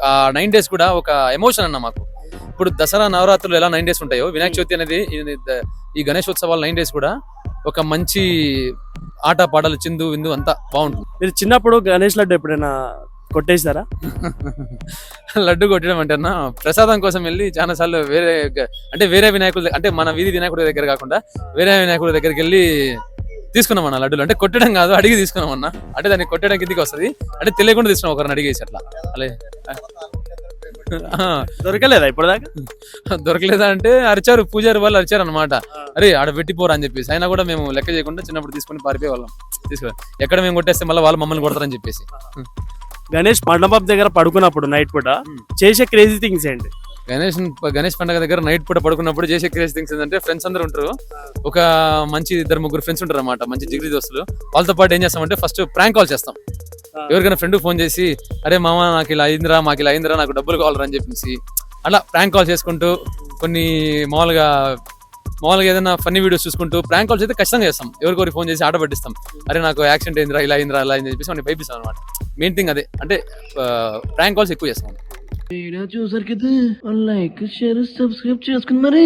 ఆ 9 days కూడా ఒక ఎమోషన్ అన్న మాకు. ఇప్పుడు దసరా నవరాత్రులు ఎలా 9 days ఉంటాయో, వినాయక చవితి అనేది ఈ గణేశోత్సవాలు 9 days కూడా ఒక మంచి ఆట పాటలు, చిందు విందు అంతా బాగుంటుంది. మీరు చిన్నప్పుడు గణేష్ లడ్డు ఎప్పుడైనా కొట్టేశారా? లడ్డు కొట్టడం అంటే అన్న ప్రసాదం కోసం వెళ్ళి చాలా సార్లు వేరే వినాయకుల అంటే మన వీధి వినాయకుడి దగ్గర కాకుండా వేరే వినాయకుడి దగ్గరికి వెళ్ళి తీసుకున్నాం అన్న లడ్డులు. అంటే కొట్టడం కాదు, అడిగి తీసుకున్నాం అన్న. అంటే దాన్ని కొట్టడం కిందికి వస్తుంది, అంటే తెలియకుండా తీసుకున్నాం ఒకరిని అడిగేసి అట్లా. అలే దొరకలేదా ఇప్పుడు దాకా? దొరకలేదా అంటే అరిచారు, పూజారి వాళ్ళు అరిచారు అనమాట. అరే ఆడ పెట్టిపోరా అని చెప్పేసి. అయినా కూడా మేము లెక్క చేయకుండా చిన్నప్పుడు తీసుకుని పారిపోయే వాళ్ళం. ఎక్కడ మేము కొట్టేస్తే మళ్ళీ వాళ్ళు మమ్మల్ని కొడతారని చెప్పేసి. గణేష్ మండపం దగ్గర పడుకున్నప్పుడు నైట్ పూట చేసే క్రేజీ థింగ్స్ ఏంటి? గణేష్ పండుగ దగ్గర నైట్ పూట పడుకున్నప్పుడు చేసే క్రేజీ థింగ్స్ ఏంటంటే, ఫ్రెండ్స్ అందరూ ఉంటారు, ఒక మంచి 2-3 ఫ్రెండ్స్ ఉంటారు అనమాట, మంచి జిగిరి దోస్తులు. వాళ్ళతో పాటు ఏం చేస్తామంటే ఫస్ట్ ప్రాంక్ కాల్ చేస్తాం. ఎవరికైనా ఫ్రెండ్ ఫోన్ చేసి, అరే మామ నాకు ఇలా అయిందిరా, మాకు ఇలా అయిందిరా, నాకు డబ్బులు కావాలరా అని చెప్పేసి అలా ప్రాంక్ కాల్ చేసుకుంటూ కొన్ని మామూలుగా ఏదైనా ఫన్నీ వీడియోస్ చూసుకుంటూ ప్రాంక్ కాల్స్ అయితే ఖచ్చితంగా చేస్తాం. ఎవరికొరి ఫోన్ చేసి ఆట పట్టిస్తాం. అరే నాకు యాక్సిడెంట్ అయిందిరా, ఇలా అయిందిరా, అలా అని చెప్పేసి మనం భయపిస్తాం అనమాట. మెయిన్ థింగ్ అదే, అంటే ప్రాంక్ కాల్స్ ఎక్కువ చేస్తాం. వీడియో చూసారు కదా, లైక్ షేర్ సబ్స్క్రైబ్ చేసుకుని మరి.